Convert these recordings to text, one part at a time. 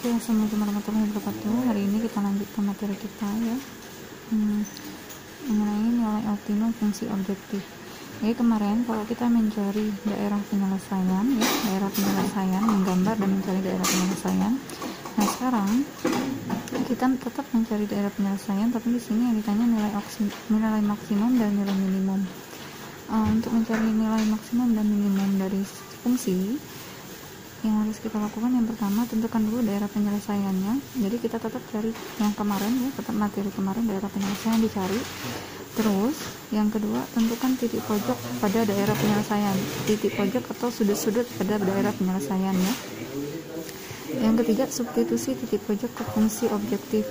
Oke, assalamualaikum warahmatullahi wabarakatuh. Hari ini kita lanjutkan materi kita ya, mengenai nilai optimum fungsi objektif. Jadi kemarin kalau kita mencari daerah penyelesaian ya, daerah penyelesaian, menggambar dan mencari daerah penyelesaian. Nah sekarang kita tetap mencari daerah penyelesaian, tapi di sini yang ditanya nilai maksimum dan nilai minimum. Untuk mencari nilai maksimum dan minimum dari fungsi, yang harus kita lakukan yang pertama, tentukan dulu daerah penyelesaiannya. Jadi kita tetap cari yang kemarin ya, tetap materi kemarin, daerah penyelesaian dicari. Terus yang kedua, tentukan titik pojok pada daerah penyelesaian, titik pojok atau sudut-sudut pada daerah penyelesaiannya. Yang ketiga, substitusi titik pojok ke fungsi objektif,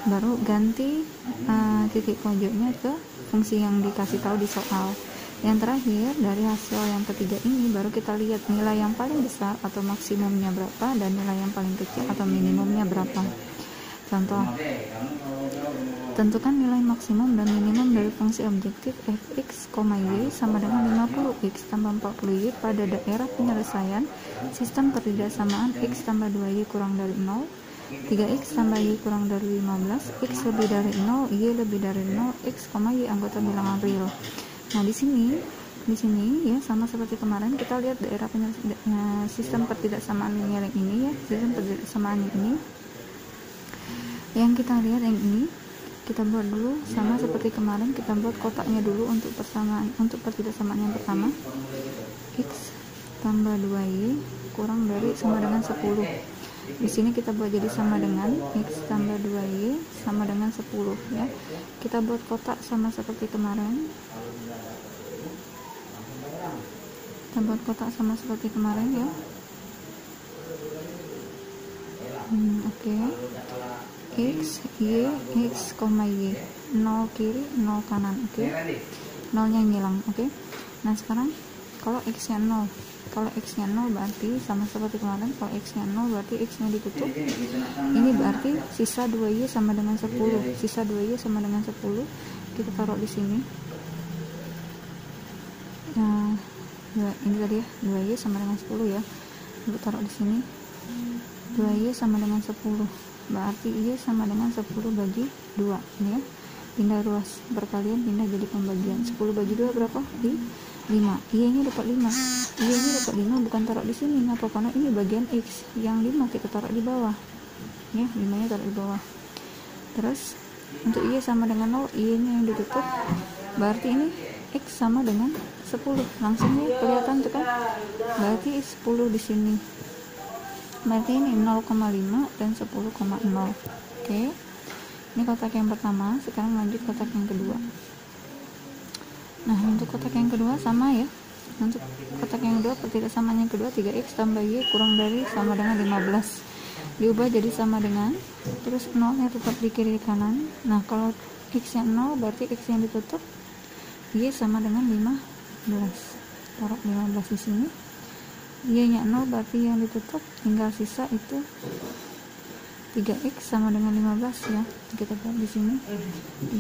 baru ganti titik pojoknya ke fungsi yang dikasih tahu di soal. Yang terakhir, dari hasil yang ketiga ini baru kita lihat nilai yang paling besar atau maksimumnya berapa dan nilai yang paling kecil atau minimumnya berapa. Contoh, tentukan nilai maksimum dan minimum dari fungsi objektif fx, y sama dengan 50x tambah 40y pada daerah penyelesaian sistem ketidaksamaan x tambah 2y kurang dari 0, 3x tambah y kurang dari 15, x lebih dari 0, y lebih dari 0, x, y anggota bilangan real. Nah di sini ya sama seperti kemarin, kita lihat daerah sistem ketidaksamaan linear ini ya, sistem ketidaksamaan ini. Yang kita lihat yang ini, kita buat dulu sama seperti kemarin, kita buat kotaknya dulu untuk persamaan, untuk ketidaksamaan yang pertama, x tambah 2y kurang dari sama dengan 10. Di sini kita buat jadi sama dengan x tambah 2y sama dengan 10 ya. Kita buat kotak sama seperti kemarin. Kita buat kotak sama seperti kemarin ya. Oke. X, y, x, y, 0 kiri, 0 kanan. Oke. 0-nya ngilang. Oke. Nah sekarang kalau x nya 0, kalau x nya 0 berarti sama seperti kemarin, kalau x nya 0 berarti x nya ditutup. Ini berarti sisa 2y sama dengan 10. Sisa 2y sama dengan 10 kita taruh di sini. Nah, ini tadi ya, 2y sama dengan 10 ya. Kita taruh di sini. 2y sama dengan 10. Berarti y sama dengan 10 bagi 2 ini ya. Pindah ruas, perkalian pindah jadi pembagian. 10 bagi 2 berapa? 5. Y nya dapat 5. Y nya dapat 5 bukan taruh di sini. Kenapa? Karena ini bagian x. Yang 5 kita taruh di bawah. Ya, 5 nya taruh di bawah. Terus untuk y sama dengan 0, y nya yang ditutup. Berarti ini x sama dengan 10. Langsung ya kelihatan tuh kan? Berarti 10 di sini. Berarti ini 0,5 dan 10,0. Oke. Ini kotak yang pertama, sekarang lanjut kotak yang kedua. Nah, untuk kotak yang kedua sama ya. Untuk kotak yang kedua, ketidaksamaan yang kedua, 3x tambah y kurang dari sama dengan 15. Diubah jadi sama dengan, terus 0 nya tetap di kiri kanan. Nah, kalau x nya 0 berarti x yang ditutup y sama dengan 15. Taruh 15 di sini. Y nya 0 berarti yang ditutup tinggal sisa itu 3x sama dengan 15 ya. Kita buat di sini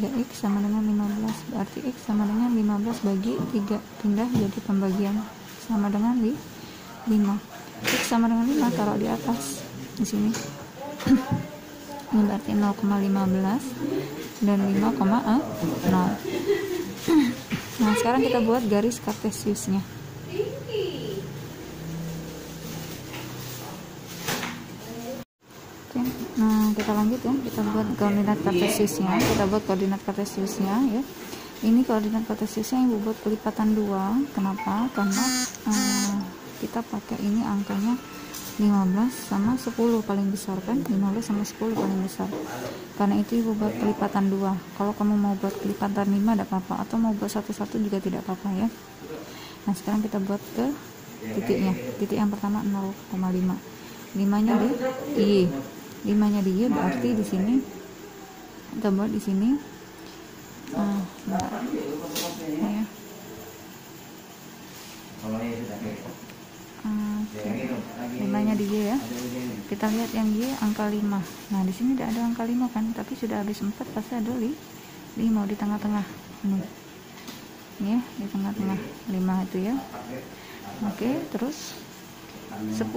3x sama dengan 15 berarti x sama dengan 15 bagi 3, pindah jadi pembagian sama dengan 5. X sama dengan 5 taruh di atas di sini. Ini berarti 0,15 dan 5,0. Nah sekarang kita buat garis kartesiusnya. Nah kita lanjut ya, kita buat koordinat kartesiusnya. Kita buat koordinat kartesiusnya ya. Ini koordinat kartesiusnya ibu buat kelipatan 2. Kenapa? Karena kita pakai ini angkanya 15 sama 10 paling besar kan, 15 sama 10 paling besar. Karena itu ibu buat kelipatan 2. Kalau kamu mau buat kelipatan 5 tidak apa-apa, atau mau buat satu-satu juga tidak apa-apa ya. Nah sekarang kita buat ke titiknya. Titik yang pertama 0,5. 5-nya di y. 5-nya di y berarti di sini kita buat di sini ya. Limanya di y ya. Kita lihat yang y angka 5. Nah di sini tidak ada angka 5 kan, tapi sudah habis 4 pasti ada 5 di tengah-tengah ini ya, di tengah-tengah 5 itu ya. Oke, terus 10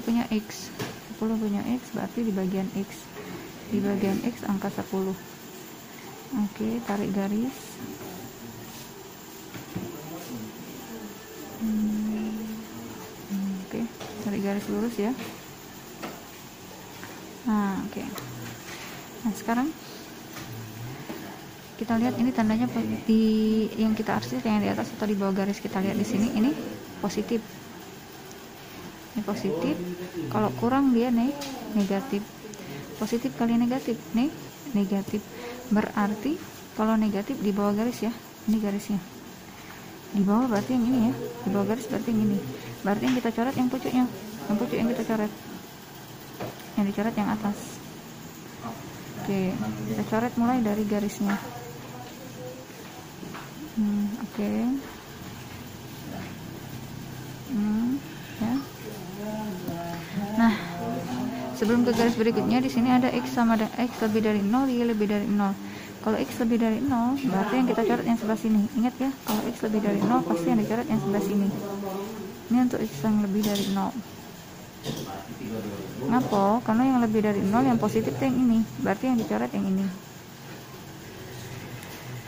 punya x. 10 punya X, berarti di bagian X angka 10. Oke, tarik garis. Oke, tarik garis lurus ya. Nah, oke. Nah, sekarang kita lihat ini tandanya di yang kita arsir, yang di atas atau di bawah garis. Kita lihat di sini, ini positif. Ini positif. Kalau kurang dia negatif. Positif kali negatif, nih negatif. Berarti kalau negatif di bawah garis ya. Ini garisnya. Di bawah berarti yang ini ya. Di bawah garis berarti yang ini. Berarti yang kita coret yang pucuknya. Yang pucuk yang kita coret. Yang dicoret yang atas. Oke, kita coret mulai dari garisnya. Oke. Ya. Nah, sebelum ke garis berikutnya, di sini ada X sama dengan X lebih dari 0, Y lebih dari 0. Kalau X lebih dari 0, berarti yang kita coret yang sebelah sini. Ingat ya, kalau X lebih dari 0 pasti yang dicoret yang sebelah sini. Ini untuk X yang lebih dari 0. Kenapa? Karena yang lebih dari 0 yang positif itu yang ini, berarti yang dicoret yang ini.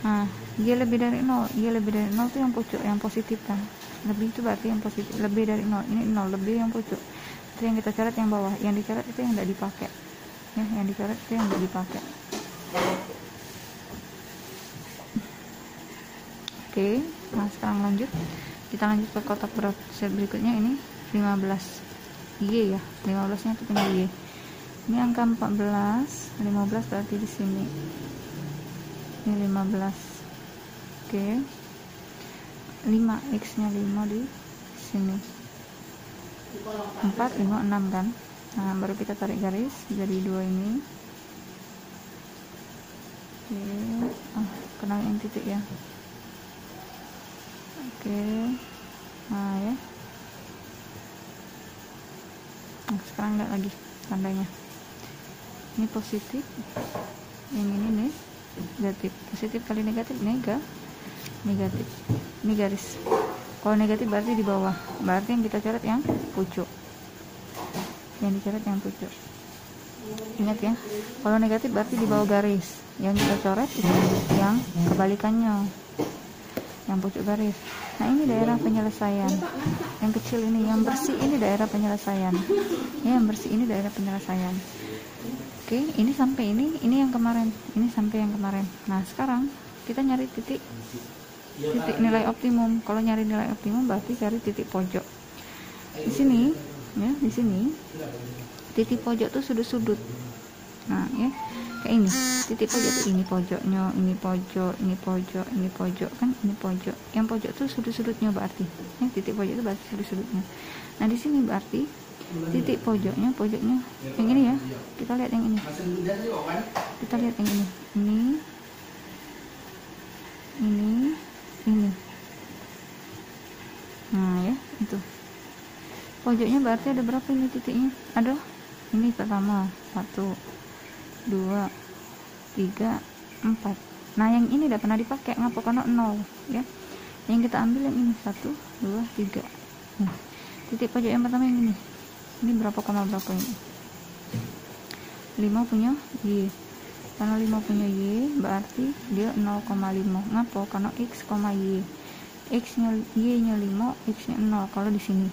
Nah, Y lebih dari 0, Y lebih dari 0 itu yang pucuk, yang positif kan. Lebih itu berarti yang positif, lebih dari 0. Ini 0, lebih yang pucuk. Itu yang kita coret yang bawah, yang dicoret itu yang tidak dipakai. Ya, yang dicoret itu yang tidak dipakai. Oke, nah sekarang lanjut. Kita lanjut ke kotak set berikutnya, ini 15. Y ya, 15 nya itu punya Y. Ini angka 14, 15 berarti di sini. Ini 15. Oke. 5, X nya 5 di sini. 4, 5, 6 kan. Nah, baru kita tarik garis jadi 2 ini. Oke. Kenal yang titik ya. Oke. Nah ya. Nah, sekarang lihat lagi tandanya. Ini positif, yang ini nih negatif. Positif kali negatif, negatif. Ini garis. Kalau negatif berarti di bawah, berarti yang kita coret yang pucuk. Yang dicoret yang pucuk. Ingat ya, kalau negatif berarti di bawah garis. Yang kita coret itu yang kebalikannya, yang pucuk garis. Nah, ini daerah penyelesaian. Yang kecil ini, yang bersih ini daerah penyelesaian. Ya, yang bersih ini daerah penyelesaian. Oke, ini sampai ini yang kemarin. Ini sampai yang kemarin. Nah, sekarang kita nyari titik nilai optimum. Kalau nyari nilai optimum berarti cari titik pojok. Di sini, ya, di sini titik pojok tuh sudut-sudut. Nah, ya, kayak ini. Titik pojok tuh ini pojoknya, ini pojok, ini pojok, ini pojok kan, ini pojok. Yang pojok tuh sudut-sudutnya berarti. Ya, titik pojok itu berarti sudut-sudutnya. Nah, di sini berarti titik pojoknya yang ini ya. Kita lihat yang ini. Kita lihat yang ini. Ini. Nah, ya, itu. Pojoknya berarti ada berapa ini titiknya? Ada. Ini pertama, 1, 2, 3, 4. Nah, yang ini tidak pernah dipakai. Ngapa? Karena 0 ya. Yang kita ambil yang ini 1, 2, 3. Nih, titik pojok yang pertama yang ini. Ini berapa koma berapa ini? 5 punya Y. Karena 5 punya Y berarti dia 0,5. Ngapa? Karena X, Y. X nya Y nya 5, X nya 0 kalau di sini.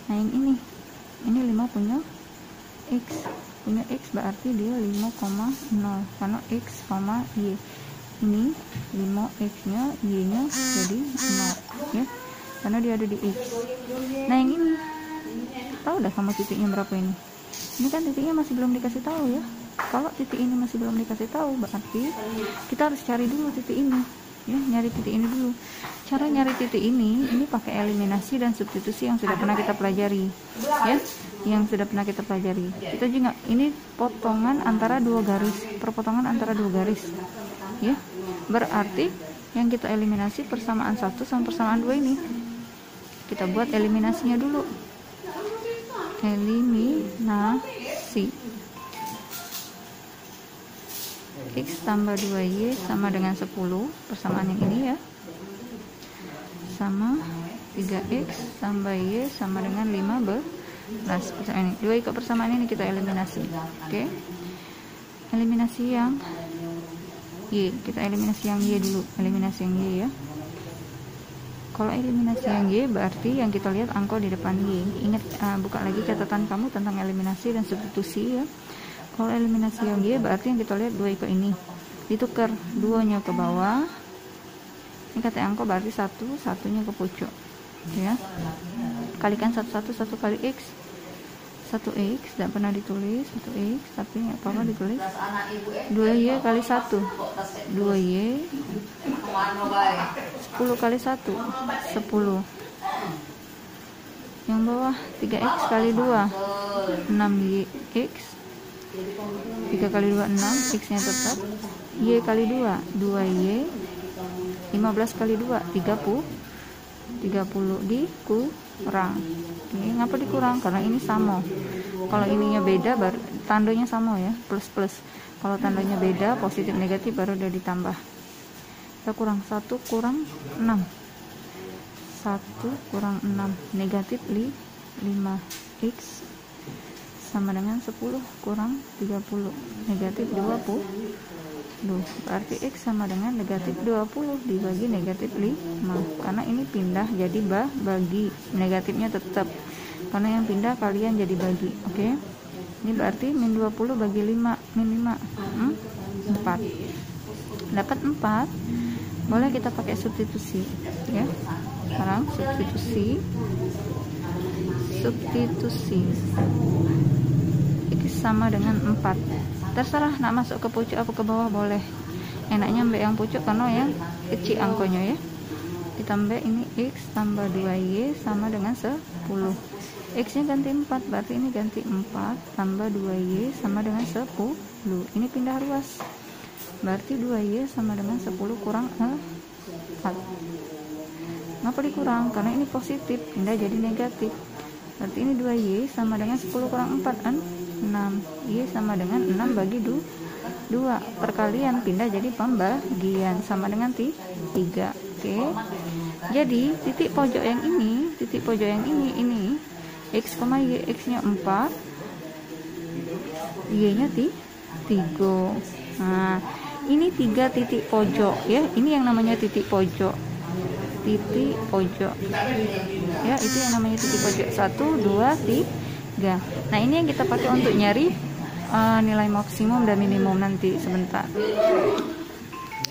Nah, yang ini 5 punya X berarti dia 5,0 karena X, Y. Ini 5 X nya, Y nya jadi 0 ya, karena dia ada di X. Nah, yang ini tahu dah kamu titiknya berapa ini? Ini kan titiknya masih belum dikasih tahu ya. Kalau titik ini masih belum dikasih tahu berarti kita harus cari dulu titik ini ya, nyari titik ini dulu. Cara nyari titik ini pakai eliminasi dan substitusi yang sudah pernah kita pelajari ya, yang sudah pernah kita pelajari. Kita juga ini potongan antara dua garis, perpotongan antara dua garis ya, berarti yang kita eliminasi persamaan 1 sama persamaan 2 ini. Kita buat eliminasinya dulu. Eliminasi. X tambah 2Y sama dengan 10, persamaan yang ini ya, sama 3X tambah Y sama dengan 15. Nah, seperti ini. 2 ikut persamaan ini kita eliminasi. Oke. Eliminasi yang Y. Kita eliminasi yang Y dulu. Eliminasi yang Y ya. Kalau eliminasi yang Y berarti yang kita lihat angka di depan Y. Ingat, buka lagi catatan kamu tentang eliminasi dan substitusi ya. Kalau eliminasi yang Y berarti yang kita lihat 2 ikut ini. Ditukar 2-nya ke bawah. Ini kata angka berarti 1-nya ke pucuk. Ya. Kalikan 1 kali X. 1x tidak pernah ditulis 1x, tapi nggak apa-apa ditulis 2y kali 1 2y 10 kali 1 10 yang bawah 3x kali 2 6yx 3 kali 2 6 x nya tetap y kali 2 2y 15 kali 2 30 dikurang. Ini ngapa dikurang? Karena ini sama. Kalau ininya beda baru tandanya sama ya, plus plus. Kalau tandanya beda, positif negatif baru udah ditambah. Kita kurang 1 kurang 6. 1 kurang 6 negatif 5x sama dengan 10 kurang 30 negatif 20. Berarti X sama dengan negatif 20 dibagi negatif 5, karena ini pindah jadi bagi, negatifnya tetap karena yang pindah kalian jadi bagi. Oke. Ini berarti min 20 bagi 5 min 5 4. Dapat 4. Boleh kita pakai substitusi ya. Sekarang substitusi X sama dengan 4. Terserah nak masuk ke pucuk apa ke bawah boleh. Enaknya ambil yang pucuk karena yang kecil angkonya ya. Ditambah ini X tambah 2Y sama dengan 10. X nya ganti 4, berarti ini ganti 4 tambah 2Y sama dengan 10. Ini pindah ruas, berarti 2Y sama dengan 10 kurang 4. Ngapa dikurang? Karena ini positif, pindah jadi negatif. Berarti ini 2Y sama dengan 10 kurang 4 kan 6. Y sama dengan 6 bagi 2. Perkalian pindah jadi pembagian sama dengan 3. Oke. Jadi titik pojok yang ini, ini X, Y, X nya 4, Y nya 3. Nah, ini 3 titik pojok ya. Ini yang namanya titik pojok. Ya, itu yang namanya titik pojok. 1, 2, 3. Nah, ini yang kita pakai untuk nyari nilai maksimum dan minimum nanti sebentar.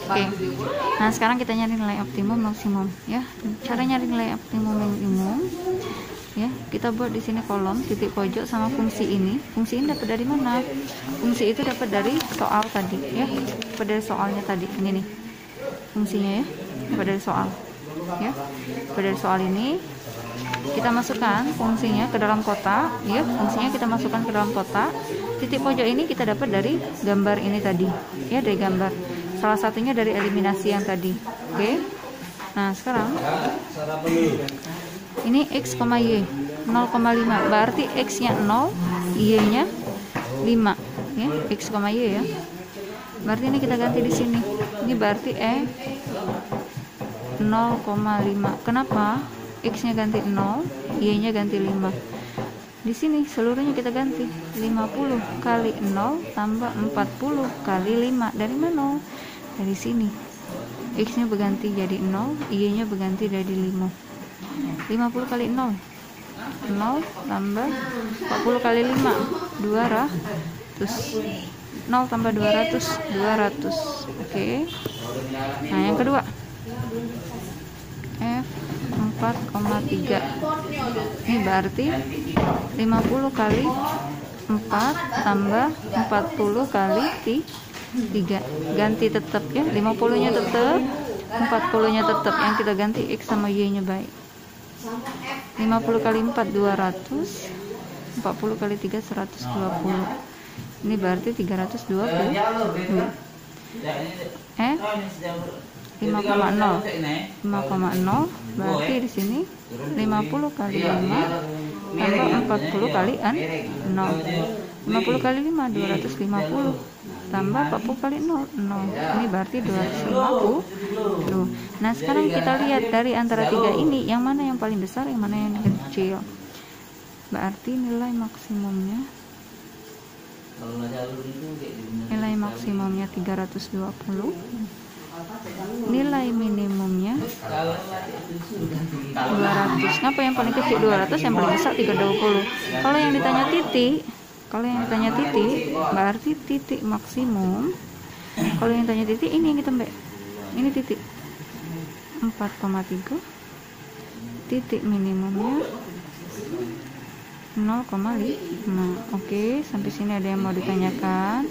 Oke. Nah, sekarang kita nyari nilai optimum maksimum ya. Cara nyari nilai optimum minimum ya, kita buat di sini kolom titik pojok sama fungsi ini. Fungsi ini dapat dari mana? Fungsi itu dapat dari soal tadi ya. Dapat dari soalnya tadi. Ini nih. Fungsinya ya. Dapat dari soal. Ya. Dapat dari soal ini. Kita masukkan fungsinya ke dalam kotak ya, fungsinya kita masukkan ke dalam kotak. Titik pojok ini kita dapat dari gambar ini tadi ya, dari gambar salah satunya dari eliminasi yang tadi. Oke. Nah, sekarang ini X, Y 0,5 berarti X nya 0, Y nya 5 ya, X, Y ya. Berarti ini kita ganti di sini. Ini berarti 0,5. Kenapa? X nya ganti 0, Y nya ganti 5. Di sini seluruhnya kita ganti 50 kali 0 tambah 40 kali 5. Dari mana? Dari sini. X nya berganti jadi 0, Y nya berganti jadi 5. 50 kali 0 tambah 40 kali 5 200. 0 tambah 200 200. Oke. Nah, yang kedua F 4,3. Ini berarti 50 kali 4 tambah 40 kali 3. Ganti tetap ya, 50 nya tetap, 40 nya tetap. Yang kita ganti X sama Y nya baik. 50 kali 4 200, 40 kali 3 120. Ini berarti 320. 5,0 berarti di sini 50 kali 5 tambah 40 kali 0. 50 kali 5 250 tambah 40 kali 0 0. Ini berarti 250. Nah, sekarang kita lihat dari antara 3 ini yang mana yang paling besar, yang mana yang kecil. berarti nilai maksimumnya 320, nilai minimumnya 200. Kenapa yang paling kecil 200, yang paling besar 320? Kalau yang ditanya titik, berarti titik maksimum. Kalau yang ditanya titik, ini yang kita mbak, ini titik 4,3, titik minimumnya 0,5. Oke, sampai sini ada yang mau ditanyakan?